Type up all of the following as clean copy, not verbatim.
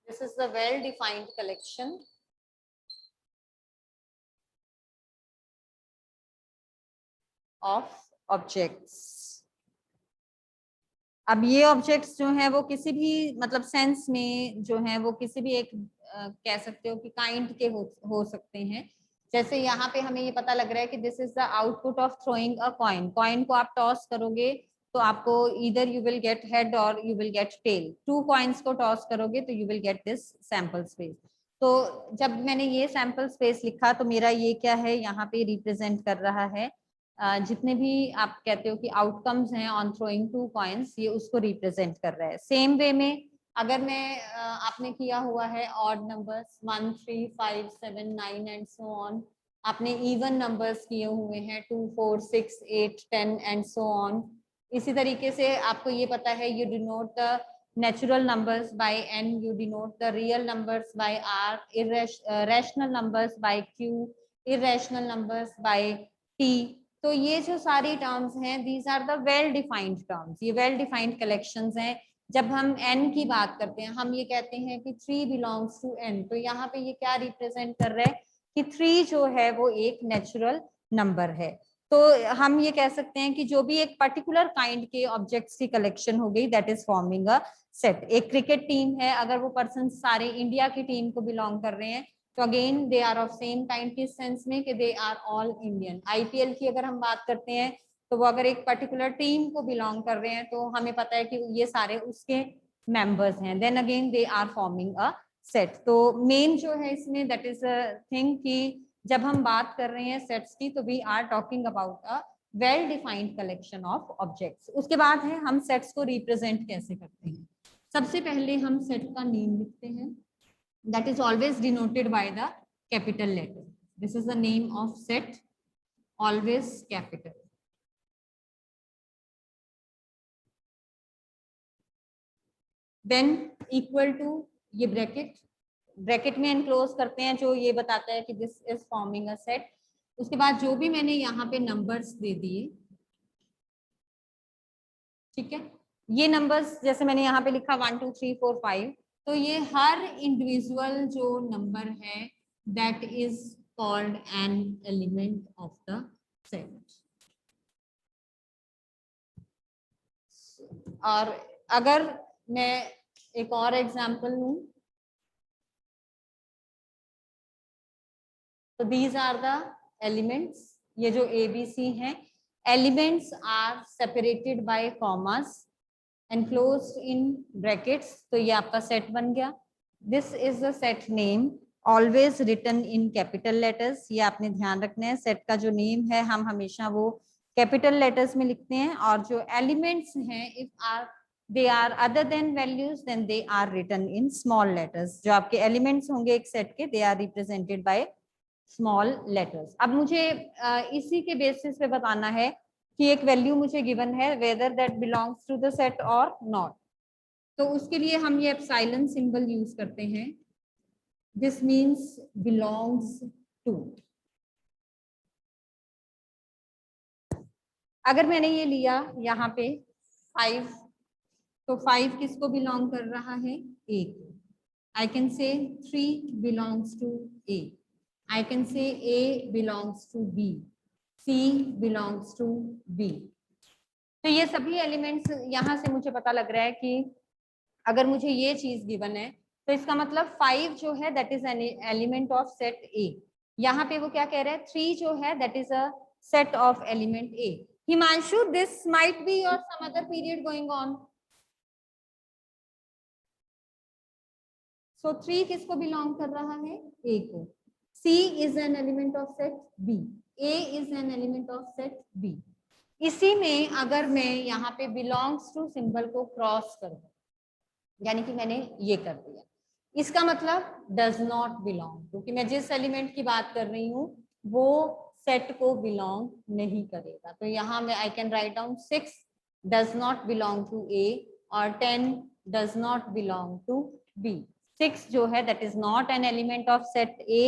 This is the well-defined collection of objects. अब ये objects जो हैं वो किसी भी मतलब सेंस में जो है वो किसी भी एक कह सकते हो कि काइंड के हो सकते हैं. जैसे यहाँ पे हमें ये पता लग रहा है कि this is the output of throwing a coin. Coin को आप टॉस करोगे तो आपको इधर यू विल गेट हेड और you will get tail. 2 coins को टॉस करोगे तो you will get this sample space. तो जब मैंने ये सैंपल स्पेस लिखा तो मेरा ये क्या है यहाँ पे रिप्रेजेंट कर रहा है जितने भी आप कहते हो कि आउटकम्स हैं ऑन थ्रोइंग 2 कॉइन्स, ये उसको रिप्रेजेंट कर रहा है. सेम वे में अगर मैं आपने किया हुआ है odd numbers 1 3 5 7 9 and so on, आपने इवन नंबर्स किए हुए हैं 2 4 6 8 10 एंड सो ऑन. इसी तरीके से आपको ये पता है you denote the natural numbers by n, you denote the real numbers by r, rational numbers by q, irrational numbers by t. तो ये जो सारी टर्म्स हैं these are the well defined terms. ये वेल डिफाइंड कलेक्शंस हैं. जब हम n की बात करते हैं हम ये कहते हैं कि 3 बिलोंग्स टू n. तो यहाँ पे ये क्या रिप्रेजेंट कर रहा है कि 3 जो है वो एक नेचुरल नंबर है. तो हम ये कह सकते हैं कि जो भी एक पर्टिकुलर काइंड के ऑब्जेक्ट्स की कलेक्शन हो गई that is forming a set. एक क्रिकेट टीम है, अगर वो पर्सन सारे इंडिया की टीम को बिलोंग कर रहे हैं तो again they are of same kind की सेंस में कि they are all Indian. IPL की अगर हम बात करते हैं तो वो अगर एक पर्टिकुलर थिंग को बिलोंग कर रहे हैं तो हमें पता है कि ये सारे उसके मेंबर्स हैं. Then again they are forming a set. तो मेन जो है इसमें दैट इज अ थिंग कि जब हम बात कर रहे हैं सेट्स की तो we are talking about a well defined collection of objects. उसके बाद है हम सेट्स को रिप्रेजेंट कैसे करते हैं. सबसे पहले हम सेट का नेम लिखते हैं. That is always denoted by the capital letter. This is the name of set, always capital. Then equal to ये ब्रैकेट में एनक्लोज करते हैं जो ये बताता है कि this is forming a set. उसके बाद जो भी मैंने यहाँ पे नंबर्स दे दिए, ठीक है, ये नंबर्स जैसे मैंने यहाँ पे लिखा 1 2 3 4 5, तो ये हर इंडिविजुअल जो नंबर है that is called an element of the set. और अगर मैं एक और एग्जांपल लूं तो दीज आर द एलिमेंट्स. ये जो ABC हैं, elements are separated by commas enclosed in brackets. तो ये आपका सेट बन गया. This is the set name always written in capital letters. ये आपने ध्यान रखना है, सेट का जो नेम है हम हमेशा वो कैपिटल लेटर्स में लिखते हैं. और जो एलिमेंट्स हैं if are they are other than values then they are written in small letters. जो आपके एलिमेंट्स होंगे एक सेट के they are represented by small letters. अब मुझे इसी के बेसिस पे बताना है कि एक वैल्यू मुझे गिवन है whether that belongs to the set और नॉट. तो उसके लिए हम ये एप्सिलॉन सिंबल यूज करते हैं. This means belongs to. अगर मैंने ये लिया यहाँ पे 5, तो 5 किसको बिलोंग कर रहा है? A को. आई can say 3 belongs to A. I can say A belongs to B. C belongs to B. तो ये सभी एलिमेंट्स यहाँ से मुझे पता लग रहा है कि अगर मुझे ये चीज गिवन है तो इसका मतलब 5 जो है that is an element of set A. यहाँ पे वो क्या कह रहा है 3 जो है that is a set of element A. Himanshu, this might be और some other period going on. So 3 किसको बिलोंग कर रहा है? A को. C is an element of set B. A is an element of set B. इसी में अगर मैं यहाँ पे belongs to सिंबल को क्रॉस कर दूं, यानी कि मैंने ये कर दिया, इसका मतलब does not belong, क्योंकि मैं जिस एलिमेंट की बात कर रही हूँ वो सेट को बिलोंग नहीं करेगा. तो यहाँ मैं I can write down 6 does not belong to A और 10 does not belong to B. 6 जो है that is not an element of set A.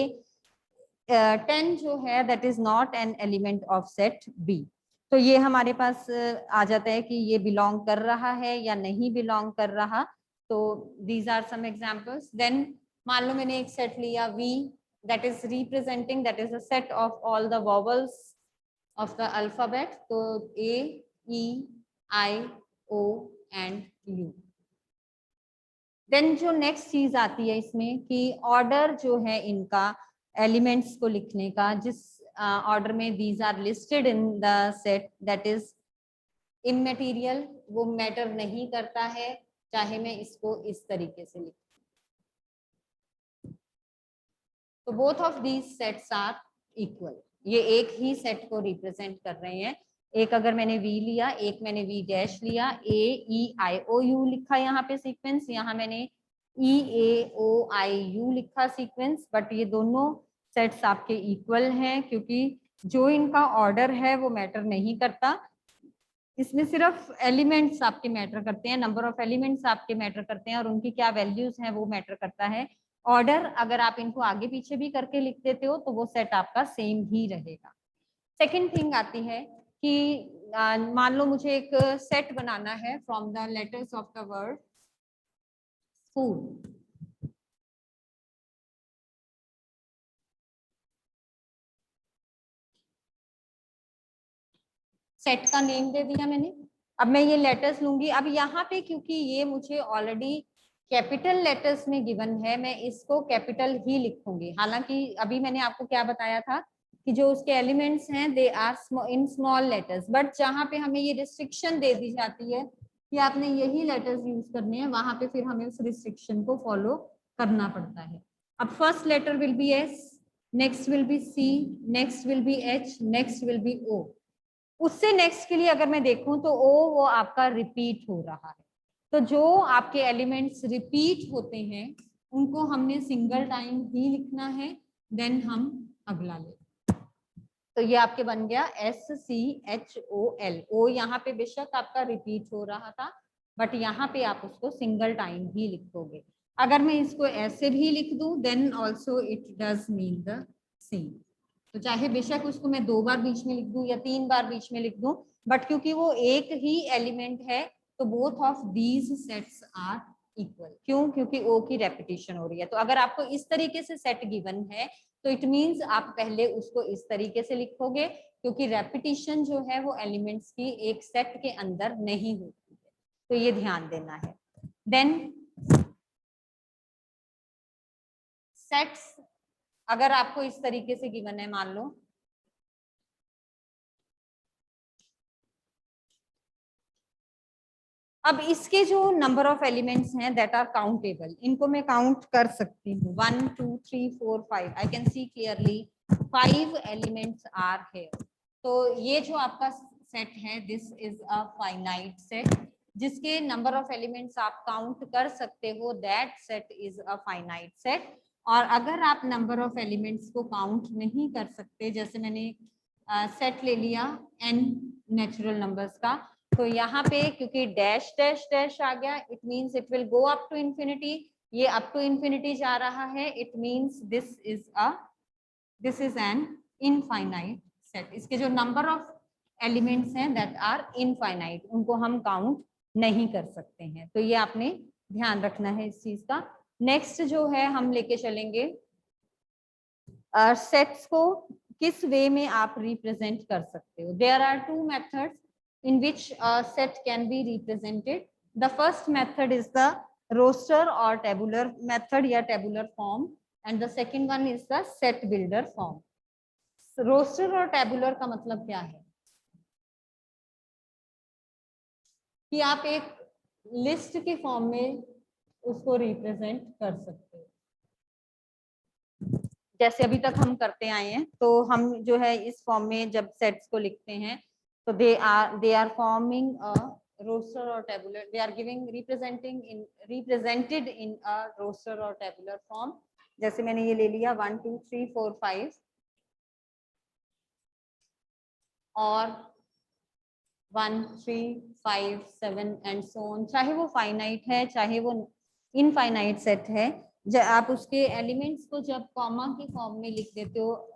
10 जो है that is not an element of set B. तो ये हमारे पास आ जाता है कि ये बिलोंग कर रहा है या नहीं बिलोंग कर रहा. तो these are some examples. Then मान लो मैंने एक सेट लिया V, that is representing, that is a set of all the vowels of the alphabet, तो A, E, I, O and U। Then जो नेक्स्ट चीज आती है इसमें कि ऑर्डर जो है इनका एलिमेंट्स को लिखने का, जिस ऑर्डर में these are listed in the set, that is immaterial, वो मैटर नहीं करता है चाहे मैं इसको इस तरीके से लिखूं। तो both of these sets are equal, ये एक ही सेट को रिप्रेजेंट कर रहे हैं। एक अगर मैंने V लिया, एक मैंने V डैश लिया, A E I O U लिखा यहाँ पे सीक्वेंस, यहाँ मैंने E A O I U लिखा सीक्वेंस, बट ये दोनों सेट्स आपके इक्वल हैं क्योंकि जो इनका ऑर्डर है वो मैटर नहीं करता, इसमें सिर्फ एलिमेंट्स आपके मैटर करते हैं, नंबर ऑफ एलिमेंट्स आपके मैटर करते हैं और उनकी क्या वैल्यूज हैं वो मैटर करता है। ऑर्डर अगर आप इनको आगे पीछे भी करके लिख देते हो तो वो सेट आपका सेम ही रहेगा। सेकंड थिंग आती है कि मान लो मुझे एक सेट बनाना है from the letters of the word food. Set का नेम दे दिया मैंने, अब मैं ये लेटर्स लूंगी। अब यहाँ पे क्योंकि ये मुझे ऑलरेडी कैपिटल लेटर्स में गिवन है, मैं इसको कैपिटल ही लिखूंगी। हालांकि अभी मैंने आपको क्या बताया था कि जो उसके एलिमेंट्स हैं they are in small letters, but जहाँ पे हमें ये रिस्ट्रिक्शन दे दी जाती है कि आपने यही लेटर्स यूज करने हैं, वहां पे फिर हमें उस रिस्ट्रिक्शन को फॉलो करना पड़ता है। अब first letter will be S, next will be C, next will be H, next will be O। उससे नेक्स्ट के लिए अगर मैं देखूं तो O वो आपका रिपीट हो रहा है, तो जो आपके एलिमेंट्स रिपीट होते हैं उनको हमने सिंगल टाइम ही लिखना है, देन हम अगला ले। तो ये आपके बन गया SCHOL। O यहाँ पे बेशक आपका रिपीट हो रहा था बट यहाँ पे आप उसको सिंगल टाइम ही लिखोगे। अगर मैं इसको ऐसे भी लिख दूं then also it does mean the same. तो चाहे बेशक उसको मैं 2 बार बीच में लिख दूं या 3 बार बीच में लिख दूं, बट क्योंकि वो एक ही एलिमेंट है तो both of these sets are equal. क्यों? क्योंकि O की रेपिटेशन हो रही है। तो अगर आपको इस तरीके से सेट गिवन है तो इट मींस आप पहले उसको इस तरीके से लिखोगे क्योंकि रेपिटेशन जो है वो एलिमेंट्स की एक सेट के अंदर नहीं होती है, तो ये ध्यान देना है। देन सेट्स अगर आपको इस तरीके से गिवन है, मान लो अब इसके जो नंबर ऑफ एलिमेंट्स हैं दैट आर काउंटेबल, इनको मैं काउंट कर सकती हूँ 1 2 3 4 5। I can see clearly 5 elements are here. तो ये जो आपका सेट है this is a finite set, जिसके नंबर ऑफ एलिमेंट्स आप काउंट कर सकते हो, that set is a finite set. और अगर आप नंबर ऑफ एलिमेंट्स को काउंट नहीं कर सकते, जैसे मैंने सेट ले लिया n नेचुरल नंबर्स का, तो यहाँ पे क्योंकि डैश डैश डैश आ गया it means it will go up to infinity, ये अप टू इंफिनिटी जा रहा है, it means this is an infinite set. इसके जो नंबर ऑफ एलिमेंट्स हैं दैट आर इनफाइनाइट, उनको हम काउंट नहीं कर सकते हैं। तो ये आपने ध्यान रखना है इस चीज का। नेक्स्ट जो है हम लेके चलेंगे सेट्स को किस वे में आप रिप्रेजेंट कर सकते हो। There are 2 methods in which a set can be represented. The first method is the roster or tabular method या tabular form, and the second one is the set builder form. So, roster और tabular का मतलब क्या है कि आप एक list के फॉर्म में उसको रिप्रेजेंट कर सकते हो, जैसे अभी तक हम करते आए हैं। तो हम जो है इस फॉर्म में जब सेट्स को लिखते हैं तो they are forming a roster or tabular, they are giving represented in a roster or tabular form। जैसे मैंने ये ले लिया 1 2 3 4 5 और 1 3 5 7 एंड सो ऑन, चाहे वो फाइनाइट है चाहे वो इनफाइनाइट सेट है, आप उसके एलिमेंट्स को जब कॉमा की फॉर्म में लिख देते हो,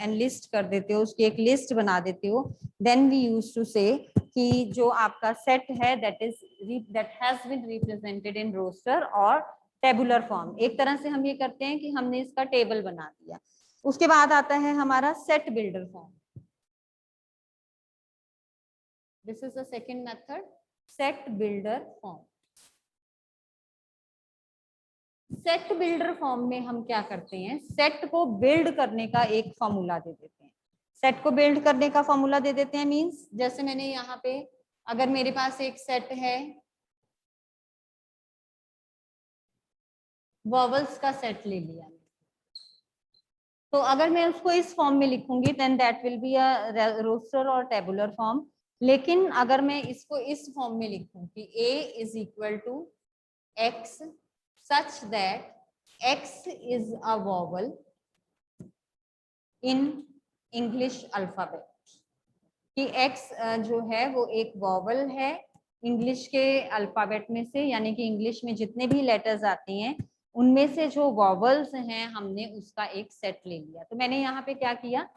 एनलिस्ट कर देते हो, उसकी एक लिस्ट बना देते हो, देन वी यूज टू से कि जो आपका सेट है that has been represented in roster और टेबुलर फॉर्म। एक तरह से हम ये करते हैं कि हमने इसका टेबल बना दिया। उसके बाद आता है हमारा set builder form. This is the second method, set builder form. Set builder form में हम क्या करते हैं, सेट को बिल्ड करने का एक फॉर्मूला दे देते हैं। सेट को बिल्ड करने का फॉर्मूला दे देते हैं मींस, जैसे मैंने यहाँ पे, अगर मेरे पास एक सेट है, वॉवल्स का सेट ले लिया, तो अगर मैं उसको इस फॉर्म में लिखूंगी then that will be a roster और टेबुलर फॉर्म। लेकिन अगर मैं इसको इस फॉर्म में लिखूं कि a is equal to x such that x is a vowel in English alphabet, कि x जो है वो एक वॉवल है इंग्लिश के अल्फाबेट में से, यानी कि इंग्लिश में जितने भी लेटर्स आती हैं उनमें से जो वॉवल्स हैं हमने उसका एक सेट ले लिया। तो मैंने यहाँ पे क्या किया,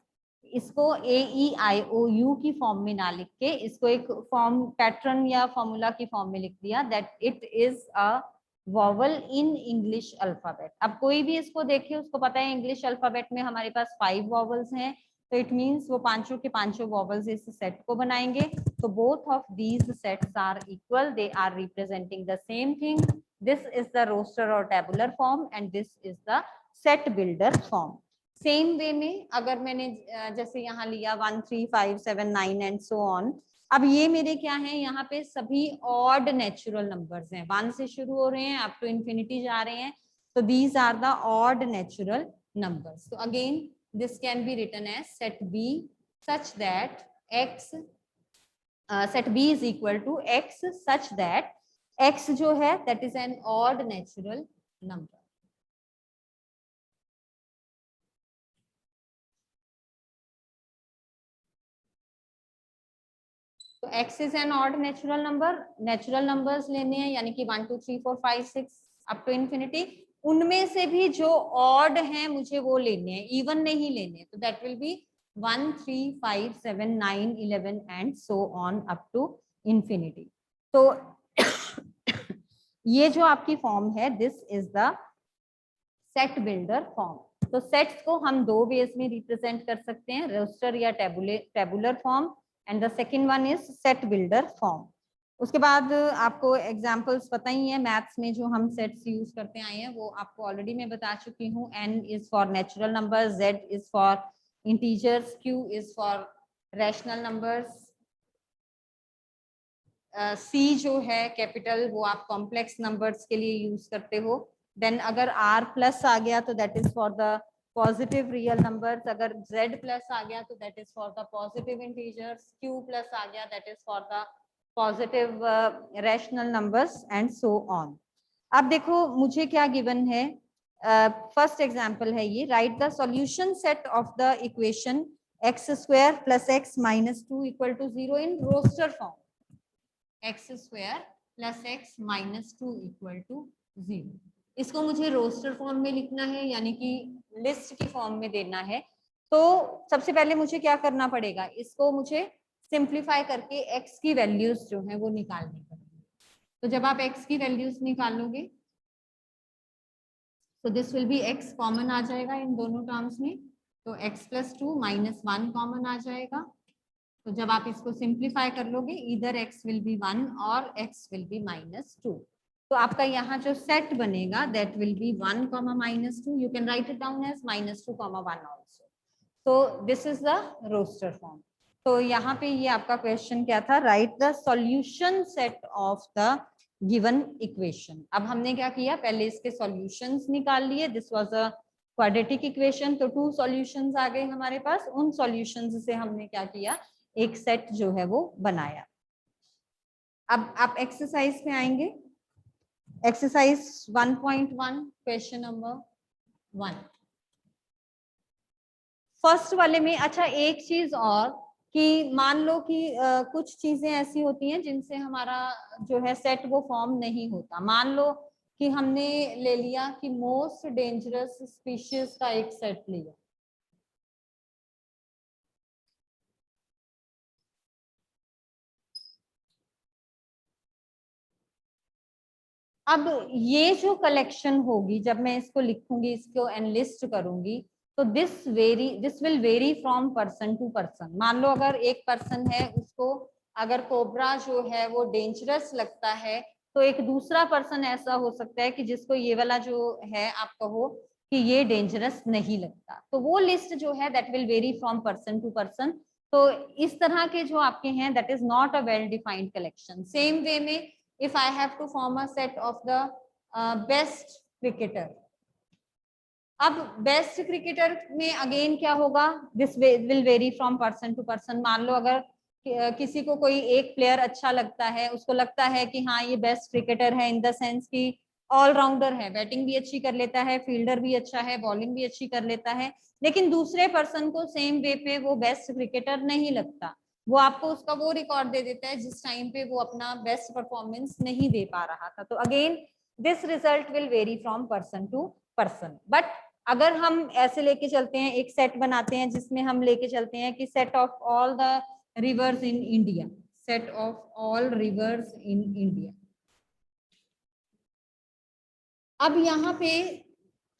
इसको AEIOU की फॉर्म में ना लिख के इसको एक फॉर्म पैटर्न या फॉर्मूला की फॉर्म में लिख दिया, that it is a vowel in English alphabet. अब कोई भी इसको देखे उसको पता है इंग्लिश अल्फाबेट में हमारे पास 5 वॉवल्स हैं, तो इट मींस वो पांचों के पांचों वॉवल्स इस सेट को बनाएंगे। तो both of these sets are equal, they are representing the same thing. This is the roster और tabular form and this is the set builder form. Same way में अगर मैंने जैसे यहाँ लिया 1 3 5 7 9 एंड सो ऑन, अब ये मेरे क्या है, यहाँ पे सभी ऑड नेचुरल नंबर्स हैं, 1 से शुरू हो रहे हैं अप टू इंफिनिटी जा रहे हैं, तो these are the odd natural numbers. तो again this can be written as set B such that x set B is equal to x such that x जो है that is an odd natural number। तो x is an odd natural number, natural numbers लेने हैं यानी कि 1 2 3 4 5 6 up to infinity, उनमें से भी जो ऑड हैं मुझे वो लेने हैं, इवन नहीं लेने, तो that will be 1 3 5 7 9 11 and so on up to infinity. तो ये जो आपकी फॉर्म है this is the set builder form. तो सेट्स को हम दो वेज में रिप्रेजेंट कर सकते हैं, रोस्टर या tabular form, and the second one is set builder form. उसके बाद आपको एग्जांपल्स पता ही है, मैथ्स में जो हम सेट्स यूज करते आए हैं वो आपको ऑलरेडी मैं बता चुकी हूँ। n is for natural numbers, z is for integers, q is for rational numbers, c जो है कैपिटल वो आप कॉम्प्लेक्स नंबर्स के लिए यूज करते हो। देन अगर r प्लस आ गया तो that is for the positive real numbers, अगर z प्लस आ गया तो that is for the positive integers, q plus आ गया that is for the positive rational numbers and so on. अब देखो मुझे क्या गिवन है, फर्स्ट एग्जांपल है ये, write the solution set of the equation x square plus x minus 2 equal to 0 in roster form. x square plus x minus 2 equal to 0, इसको मुझे roster form में लिखना है यानी कि लिस्ट की फॉर्म में देना है। तो सबसे पहले मुझे क्या करना पड़ेगा, इसको मुझे सिंप्लीफाई करके x की वैल्यूज जो है वो निकालनी पड़ेगी। तो जब आप x की वैल्यूज निकालोगे तो this will be x common आ जाएगा इन दोनों टर्म्स में, तो x प्लस 2 माइनस 1 कॉमन आ जाएगा। तो जब आप इसको सिंप्लीफाई कर लोगे इधर x विल बी 1 और x विल बी माइनस 2, तो आपका यहाँ जो सेट बनेगा that will be 1 comma minus 2, you can write it down as minus 2 comma 1 also. तो this is the roster form. तो यहाँ पे ये आपका क्वेश्चन क्या था, write the solution set of the given equation. अब हमने क्या किया, पहले इसके सॉल्यूशंस निकाल लिए, this was a quadratic equation, तो 2 सॉल्यूशंस आ गए हमारे पास, उन सॉल्यूशंस से हमने क्या किया, एक सेट जो है वो बनाया। अब आप एक्सरसाइज पे आएंगे, एक्सरसाइज 1.1 क्वेश्चन नंबर 1 फर्स्ट वाले में। अच्छा एक चीज और कि मान लो कि कुछ चीजें ऐसी होती हैं जिनसे हमारा जो है सेट वो फॉर्म नहीं होता। मान लो कि हमने ले लिया कि मोस्ट डेंजरस स्पीशीज का एक सेट लिया, अब ये जो कलेक्शन होगी जब मैं इसको लिखूंगी, इसको एनलिस्ट करूंगी, तो this will vary from person to person. मान लो अगर एक पर्सन है, उसको अगर कोबरा जो है वो डेंजरस लगता है, तो एक दूसरा पर्सन ऐसा हो सकता है कि जिसको ये वाला जो है आप कहो कि ये डेंजरस नहीं लगता। तो वो लिस्ट जो है that will vary from person to person. तो इस तरह के जो आपके हैं that is not a well defined collection. Same way में if I have to form a set of the best cricketer, अब बेस्ट क्रिकेटर में अगेन क्या होगा, this will vary from person to person. मान लो अगर किसी को कोई एक प्लेयर अच्छा लगता है, उसको लगता है कि हाँ ये बेस्ट क्रिकेटर है इन द सेंस कि ऑलराउंडर है, बैटिंग भी अच्छी कर लेता है, फील्डर भी अच्छा है, बॉलिंग भी अच्छी कर लेता है, लेकिन दूसरे पर्सन को सेम वे पे वो बेस्ट क्रिकेटर नहीं लगता, वो आपको उसका वो रिकॉर्ड दे देता है जिस टाइम पे वो अपना बेस्ट परफॉर्मेंस नहीं दे पा रहा था। तो again this result will vary from person to person. But अगर हम ऐसे लेके चलते हैं, एक सेट बनाते हैं जिसमें हम लेके चलते हैं कि set of all the reverse in India, set of all rivers in India. अब यहाँ पे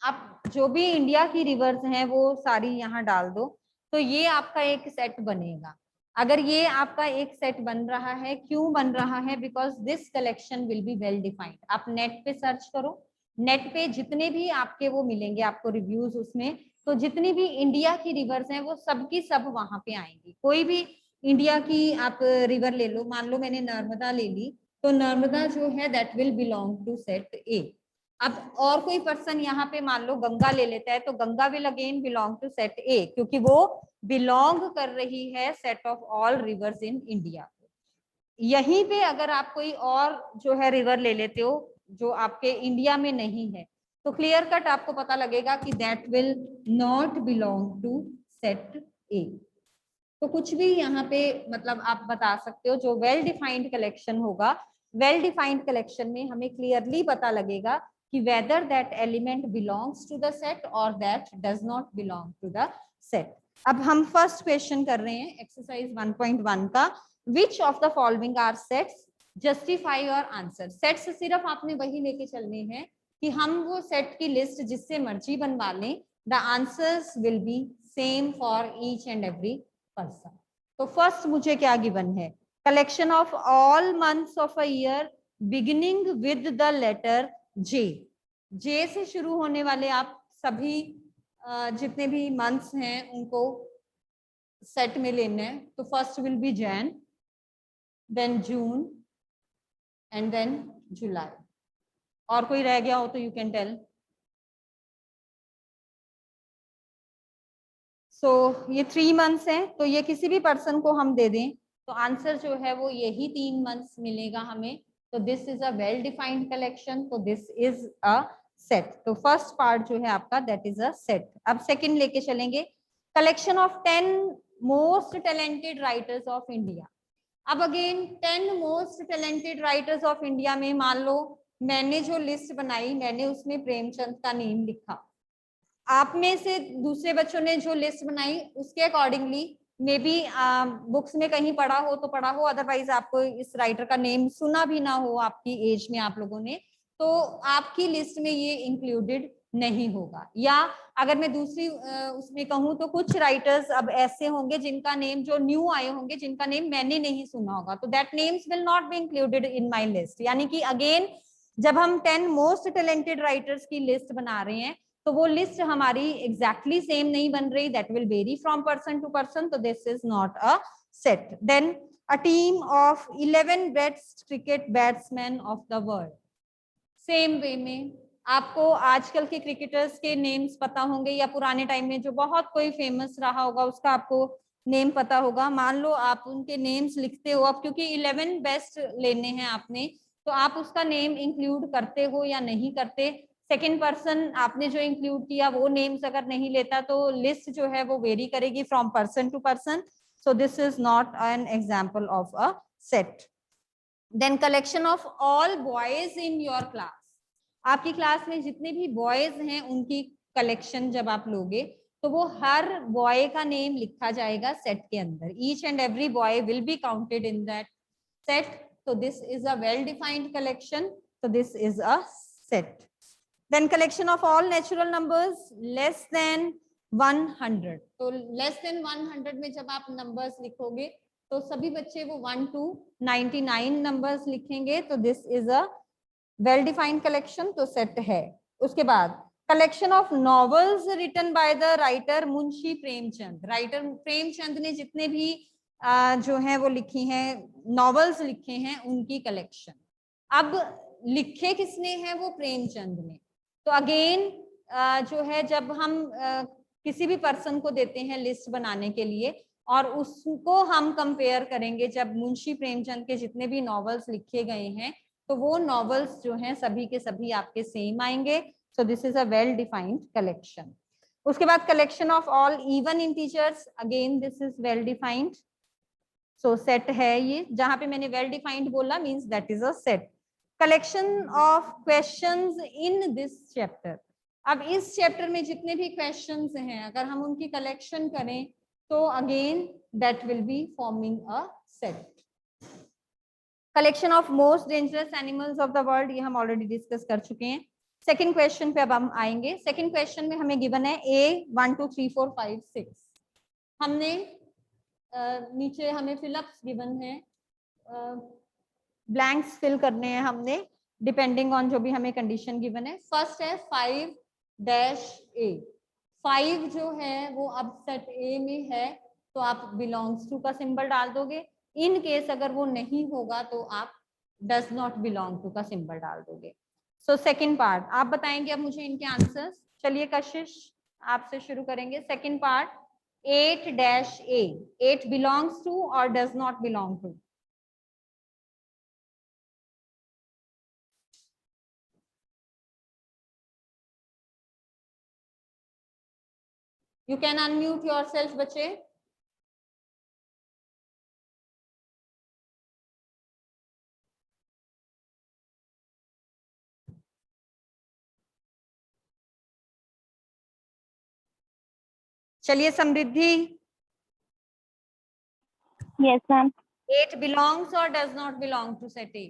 आप जो भी इंडिया की रिवर्स हैं वो सारी यहाँ डाल दो, तो ये आपका एक सेट बनेगा। अगर ये आपका एक सेट बन रहा है, क्यों बन रहा है, because this collection will be well defined. आप नेट पे सर्च करो, नेट पे जितने भी आपके वो मिलेंगे आपको रिव्यूज उसमें, तो जितनी भी इंडिया की रिवर्स हैं वो सबकी सब वहां पे आएंगी। कोई भी इंडिया की आप रिवर ले लो, मान लो मैंने नर्मदा ले ली, तो नर्मदा जो है that will belong to set A. अब और कोई पर्सन यहाँ पे मान लो गंगा ले लेता है, तो Ganga will again belong to set A, क्योंकि वो बिलोंग कर रही है set of all rivers in India. यहीं पे अगर आप कोई और जो है रिवर ले लेते हो जो आपके इंडिया में नहीं है, तो क्लियर कट आपको पता लगेगा कि that will not belong to set A. तो कुछ भी यहाँ पे मतलब आप बता सकते हो, जो वेल डिफाइंड कलेक्शन होगा, वेल डिफाइंड कलेक्शन में हमें क्लियरली पता लगेगा कि whether that element belongs to the set और that does not belong to the set. अब हम फर्स्ट क्वेश्चन कर रहे हैं एक्सरसाइज 1.1 का, which of the following are sets, justify your answer. Sets सिर्फ आपने वही लेके चलने हैं कि हम वो सेट की लिस्ट जिससे मर्जी बनवा लें, the answers will be same for each and every person. तो फर्स्ट मुझे क्या गिवन है, collection of all months of a year beginning with the letter J. J से शुरू होने वाले आप सभी जितने भी मंथ्स हैं उनको सेट में लेना है। तो first will be Jan, then June and then July. और कोई रह गया हो तो यू कैन टेल। सो ये 3 मंथ्स हैं, तो ये किसी भी पर्सन को हम दे दें तो आंसर जो है वो यही 3 मंथ्स मिलेगा हमें। तो this is a well defined collection, तो दिस इज अ सेट। तो फर्स्ट पार्ट जो है आपका दैट इज अ सेट। अब सेकंड लेके चलेंगे, collection of 10 most talented writers of India. अब again 10 most talented writers of India में मान लो मैंने जो लिस्ट बनाई, मैंने उसमें प्रेमचंद का नेम लिखा, आप में से दूसरे बच्चों ने जो लिस्ट बनाई उसके अकॉर्डिंगली मे बी बुक्स में कहीं पढ़ा हो तो पढ़ा हो, अदरवाइज आपको इस राइटर का नेम सुना भी ना हो आपकी एज में आप लोगों ने, तो आपकी लिस्ट में ये इंक्लूडेड नहीं होगा। या अगर मैं दूसरी उसमें कहूँ तो कुछ राइटर्स अब ऐसे होंगे जिनका नेम, जो न्यू आए होंगे जिनका नेम मैंने नहीं सुना होगा, तो that names will not be included in my list. यानी कि अगेन जब हम 10 मोस्ट टैलेंटेड राइटर्स की लिस्ट बना रहे हैं तो वो लिस्ट हमारी एग्जैक्टली सेम नहीं बन रही, that will vary from person to person, तो this is not a set. Then a team of 11 best cricket batsman of the world. Same way में आपको आजकल के क्रिकेटर्स के नेम्स पता होंगे या पुराने टाइम में जो बहुत कोई फेमस रहा होगा उसका आपको नेम पता होगा। मान लो आप उनके नेम्स लिखते हो, अब क्योंकि 11 बेस्ट लेने हैं आपने, तो आप उसका नेम इंक्लूड करते हो या नहीं करते। सेकेंड पर्सन आपने जो इंक्लूड किया वो नेम्स अगर नहीं लेता तो लिस्ट जो है वो वेरी करेगी from person to person, so this is not an example of a set. Then collection of all boys in your class. आपकी क्लास में जितने भी बॉयज हैं उनकी कलेक्शन जब आप लोगे तो वो हर बॉय का नेम लिखा जाएगा सेट के अंदर. Each and every boy will be counted in that set. So this is a well defined collection. So this is a set. Then collection of all natural numbers less than 100. तो less than 100 में जब आप numbers लिखोगे तो सभी बच्चे वो 1 to 99 numbers लिखेंगे. तो this is a well defined collection. तो set है. उसके बाद collection of novels written by the writer Munshi Premchand. Writer Premchand ने जितने भी जो है वो लिखी हैं नॉवेल्स लिखे हैं उनकी कलेक्शन. अब लिखे किसने हैं? वो प्रेमचंद ने. तो अगेन जो है जब हम किसी भी पर्सन को देते हैं लिस्ट बनाने के लिए और उसको हम कंपेयर करेंगे जब मुंशी प्रेमचंद के जितने भी नॉवेल्स लिखे गए हैं तो वो नॉवेल्स जो हैं सभी के सभी आपके सेम आएंगे. सो this is a well defined collection. उसके बाद collection of all even integers. Again this is well defined. So set है ये. जहां पे मैंने वेल डिफाइंड बोला means that is a set. Collection of questions in this chapter. अब इस चैप्टर में जितने भी क्वेश्चंस हैं अगर हम उनकी कलेक्शन करें तो again that will be forming a set. Collection of most dangerous animals of the world ये हम ऑलरेडी डिस्कस कर चुके हैं. सेकंड क्वेश्चन पे अब हम आएंगे. सेकंड क्वेश्चन में हमें गिवन है ए 1 2 3 4 5 6. हमने नीचे हमें फिलअप्स गिवन है, ब्लैंक्स फिल करने हैं हमने डिपेंडिंग ऑन जो भी हमें कंडीशन गिवन है. फर्स्ट है 5-A. 5 जो है वो अब सेट ए में है तो आप बिलोंग्स टू का सिंबल डाल दोगे. इन केस अगर वो नहीं होगा तो आप डज नॉट बिलोंग टू का सिंबल डाल दोगे. सो सेकंड पार्ट आप बताएंगे अब मुझे इनके आंसर्स. चलिए कशिश आपसे शुरू करेंगे. Second part 8-A. 8 belongs to or does not belong to? You can unmute yourself, बच्चे. चलिए समृद्धि. Yes, ma'am. 8 belongs or does not belong to set A?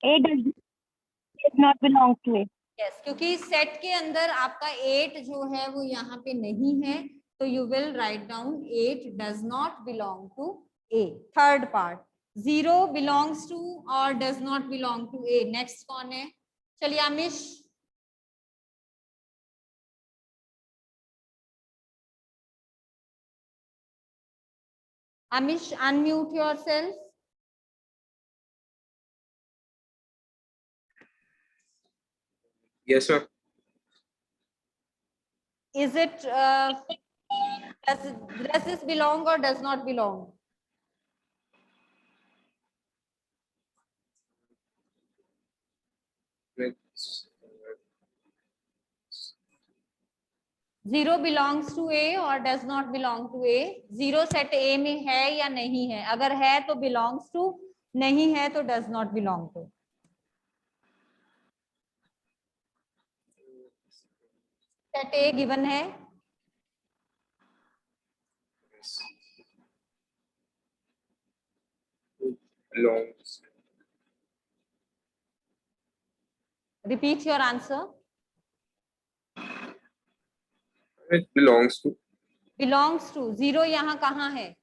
A does not belong to A. Yes, क्योंकि set के अंदर आपका 8 जो है वो यहाँ पे नहीं है तो you will write down 8 does not belong to A. Third part 0 belongs to or does not belong to A. Next कौन है? चलिए आमिश. Amish, unmute yourself. Yes, sir. Is it does this belong or does not belong? Zero belongs to A और does not belong to A. Zero set A में है या नहीं है? अगर है तो बिलोंग्स टू, नहीं है तो does not belong to. Set A given है. Belongs. Repeat your answer. It belongs to. Belongs to. Zero यहाँ कहाँ है?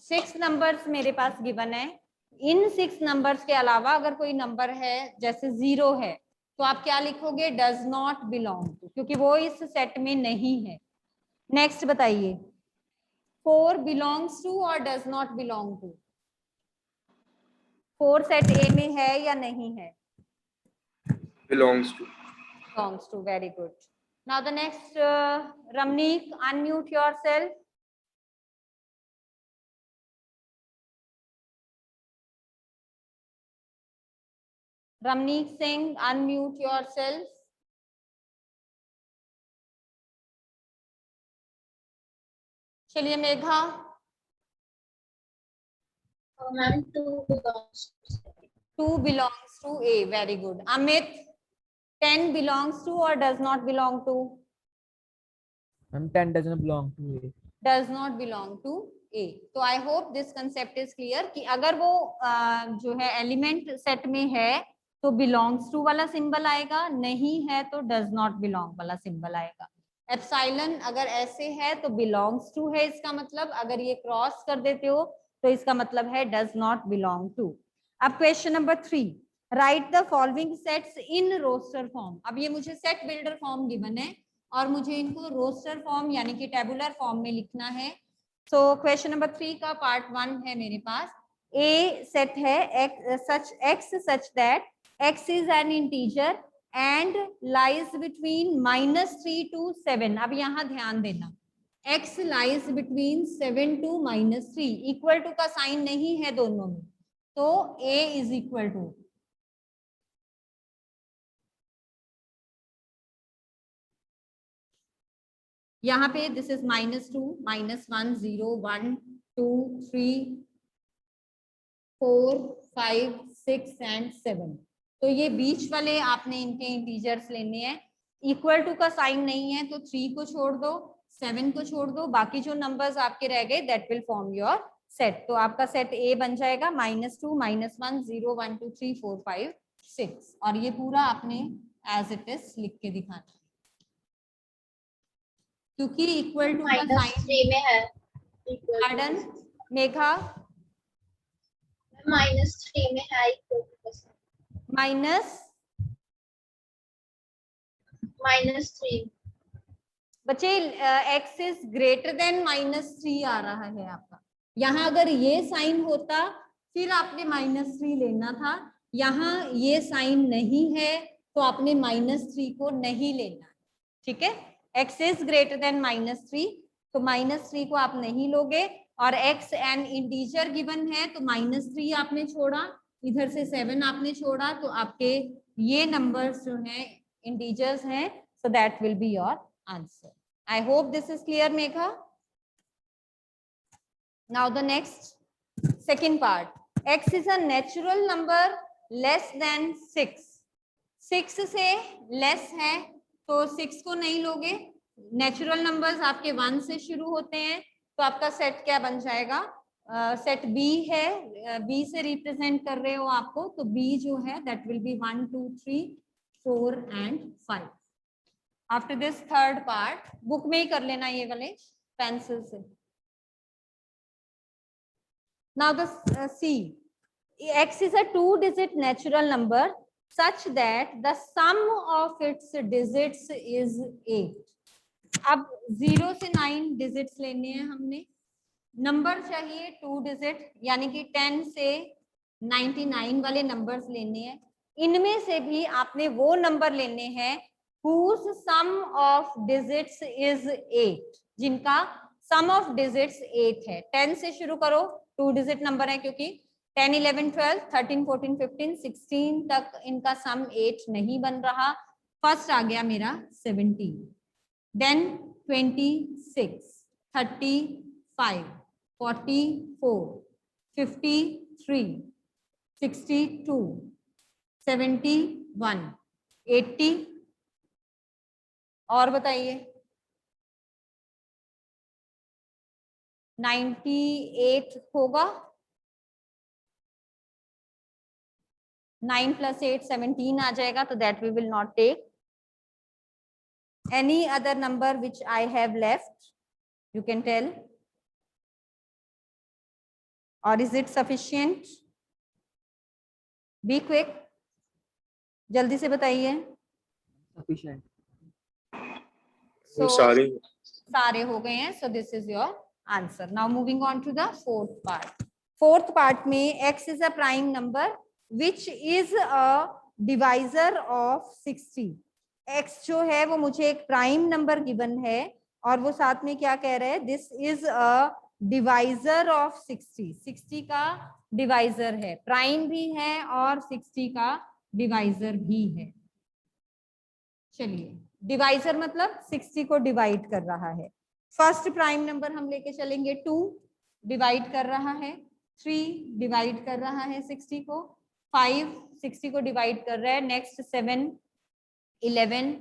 6 नंबर्स मेरे पास गिवन है. इन 6 नंबर्स के अलावा अगर कोई नंबर है जैसे 0 है तो आप क्या लिखोगे? डज नॉट बिलोंग टू, क्योंकि वो इस सेट में नहीं है. नेक्स्ट बताइए. 4 बिलोंग्स टू और does not belong to? 4 set A में है या नहीं है? Belongs to. Belongs to. Very good. Now the next Ramneek, unmute yourself. Ramneek Singh, unmute yourself. चलिए Megha. Ma'am 2 belongs to A. Very good. Amit, 10 belongs to or does not belong to? Ma'am, 10 does not belong to A. Does not belong to A. तो I hope this concept is clear कि अगर वो जो है element set में है तो belongs to वाला सिंबल आएगा, नहीं है तो does not belong वाला सिंबल आएगा. एप्सिलॉन अगर ऐसे है तो belongs to है इसका मतलब, अगर ये क्रॉस कर देते हो तो इसका मतलब है does not belong to. अब question number 3, write the following sets in roster form. अब ये मुझे सेट बिल्डर फॉर्म गिवन है और मुझे इनको रोस्टर फॉर्म यानी कि टेबुलर फॉर्म में लिखना है. सो क्वेश्चन नंबर 3 का पार्ट 1 है मेरे पास. ए सेट है x such that x is an integer and lies between -3 to 7. अब यहाँ ध्यान देना, x lies between 7 to -3. Equal to का साइन नहीं है दोनों में, तो a is equal to यहाँ पे दिस इज -2, -1, 0, 1, 2, 3, 4, 5, 6 एंड 7. तो ये बीच वाले आपने इनके इंटीजर्स लेने हैं. इक्वल टू का साइन नहीं है तो 3 को छोड़ दो, 7 को छोड़ दो, बाकी जो नंबर्स आपके रह गए that will form your set. तो आपका सेट ए बन जाएगा -2, -1, 0, 1, 2, 3, 4, 5, 6. और ये पूरा आपने एज इट इज लिख के दिखाना है क्योंकि इक्वल टू का साइन -3 में है. पार्डन मेघा, -3 में है इक्वल टू -3. बच्चे x इज ग्रेटर देन -3 आ रहा है आपका. यहाँ अगर ये साइन होता फिर आपने -3 लेना था. यहाँ ये साइन नहीं है तो आपने -3 को नहीं लेना. ठीक है, x इज ग्रेटर देन -3 तो -3 को आप नहीं लोगे. और x एन इंटीजर गिवन है तो -3 आपने छोड़ा, इधर से 7 आपने छोड़ा, तो आपके ये नंबर्स जो हैं इंटीजर्स हैं. So that will be your answer. I hope this is clear Megha. Now the next second part. x is a natural number less than 6. 6 से लेस है तो 6 को नहीं लोगे. नेचुरल नंबर्स आपके 1 से शुरू होते हैं तो आपका सेट क्या बन जाएगा? सेट B है, B से रिप्रेजेंट कर रहे हो आपको, तो B जो है that will be 1, 2, 3, 4 and 5. After this third part book में ही कर लेना ये वाले पेंसिल से. Now the C. X is a 2-digit natural number such that the sum of its digits is 8. अब 0 से 9 डिजिट्स लेने हैं हमने. नंबर चाहिए 2 डिजिट यानी कि 10 से 99 वाले नंबर्स लेने हैं. इनमें से भी आपने वो नंबर लेने हैं whose sum of digits is 8, जिनका sum of digits 8 है. 10 से शुरू करो, 2 डिजिट नंबर है क्योंकि 10, 11, 12, 13, 14, 15, 16 तक इनका सम 8 नहीं बन रहा. फर्स्ट आ गया मेरा 17, then 26, 35, 44, 53, 62, 71, 80. और बताइए 98 होगा. 9 + 8 17 आ जाएगा, तो that we will not take. Any other number which I have left, you can tell, or is it sufficient? Be quick, जल्दी से बताइए. Sufficient. वो So सारे हो गए हैं. So this is your answer. Now moving on to the fourth part. Fourth part में x is a prime number which is a divisor of 60. x जो है वो मुझे एक प्राइम नंबर गिवन है और वो साथ में क्या कह रहे हैं? This is a divisor of 60. 60 का डिवाइजर है, प्राइम भी है और 60 का डिवाइजर भी है. चलिए, डिवाइजर मतलब 60 को डिवाइड कर रहा है. फर्स्ट प्राइम नंबर हम लेके चलेंगे 2, डिवाइड कर रहा है. 3 डिवाइड कर रहा है 60 को, 5 60 को डिवाइड कर रहा है, नेक्स्ट 7 11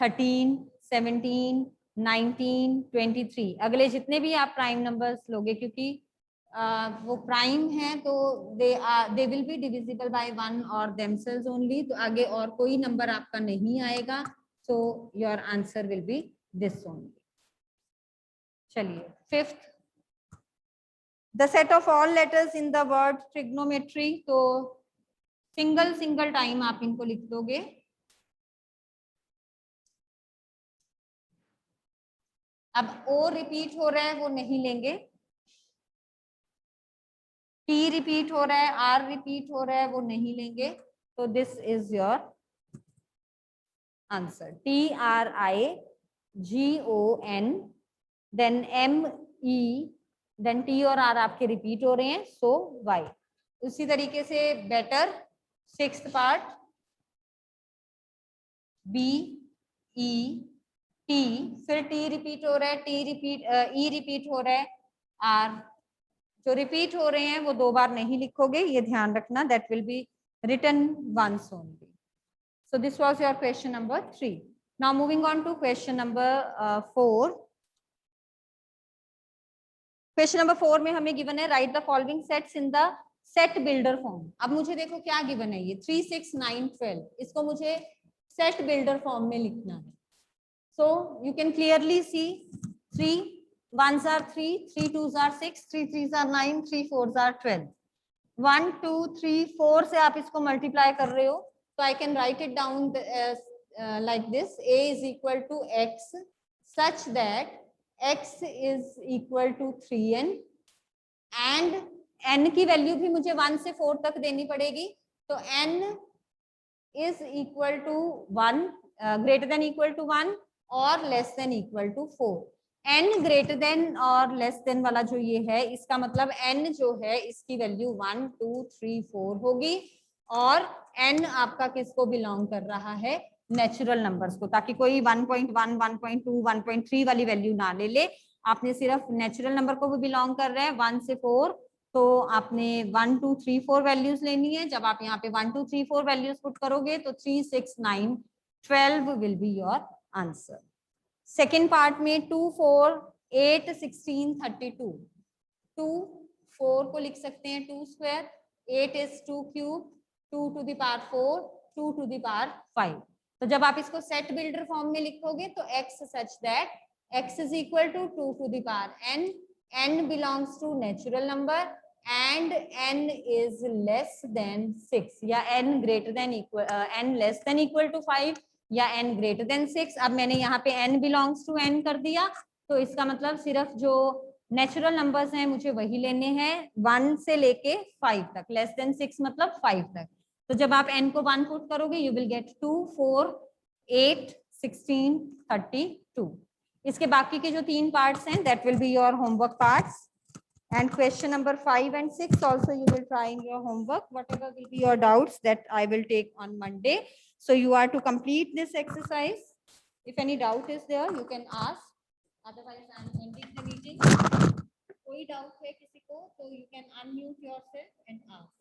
13 17 19 23। अगले जितने भी आप प्राइम नंबर्स लोगे, क्योंकि वो प्राइम है तो they will be divisible by 1 और देमसेल्व्स ओनली, तो आगे और कोई नंबर आपका नहीं आएगा, so your answer will be this only. चलिए fifth, the set of all letters in the word trigonometry, तो सिंगल टाइम आप इनको लिख दोगे। अब ओ रिपीट हो रहा है वो नहीं लेंगे, टी रिपीट हो रहा है, आर रिपीट हो रहा है वो नहीं लेंगे, तो this is your answer. TRIGON, then ME, then T और R आपके रिपीट हो रहे हैं, सो Y। उसी तरीके से better sixth part, BE T, फिर T रिपीट हो रहा है, E रिपीट हो रहा है, R जो रिपीट हो रहे हैं वो 2 बार नहीं लिखोगे, ये ध्यान रखना, that will be written once only. So this was your question number 3. Now moving on to question number 4. Question number 4 में हमें given है write the following sets in the set builder form. अब मुझे देखो क्या given है, ये 3 6 9 12, इसको मुझे set builder form में लिखना है। So you can clearly see 3 1s are 3, 3 2s are 6, 3 3s are 9, 3 4s are 12। 1 2 3 4 से आप इसको मल्टीप्लाई कर रहे हो, so I can write it down like this: A is equal to X such that X is equal to 3n, and n की value भी मुझे 1 से 4 तक देनी पड़ेगी, तो n is equal to 1, greater than equal to 1 और less than equal to 4। n greater then और लेस देन वाला जो ये है, इसका मतलब n जो है इसकी वैल्यू 1 2 3 4 होगी, और n आपका किसको बिलोंग कर रहा है, नेचुरल नंबर्स को, ताकि कोई 1.1 1.2 1.3 वाली वैल्यू ना ले। आपने सिर्फ नेचुरल नंबर को भी बिलोंग कर रहा है 1 से 4, तो आपने 1 2 3 4 वैल्यूज लेनी है। जब आप यहाँ पे 1 2 3 4 वैल्यूज पुट करोगे तो 3 6 9 12 will be your answer. Second part में 2 4 8 16 32, 2 4 को लिख सकते हैं 2 square, 8 is 2 cube, 2 to the power 4, 2 to the power 5। तो जब आप इसको सेट बिल्डर फॉर्म में लिखोगे तो x such that x is equal to 2 to the power n, n belongs to natural number, and n is less than 6, या n greater than equal n less than equal to 5, या n greater then 6। अब मैंने यहाँ पे n belongs to n कर दिया, तो इसका मतलब सिर्फ जो नेचुरल नंबर्स हैं मुझे वही लेने हैं 1 से लेके 5 तक, लेस देन 6 मतलब 5 तक। तो जब आप n को 1 पुट करोगे यू विल गेट 2 4 8 16 32। इसके बाकी के जो 3 पार्ट्स हैं that will be your homework parts, and question number 5 and 6 also you will try in your homework, whatever will be your doubts that I will take on Monday. So you are to complete this exercise. If any doubt is there you can ask, otherwise I am ending the meeting. कोई doubt है किसी को तो you can unmute yourself and ask.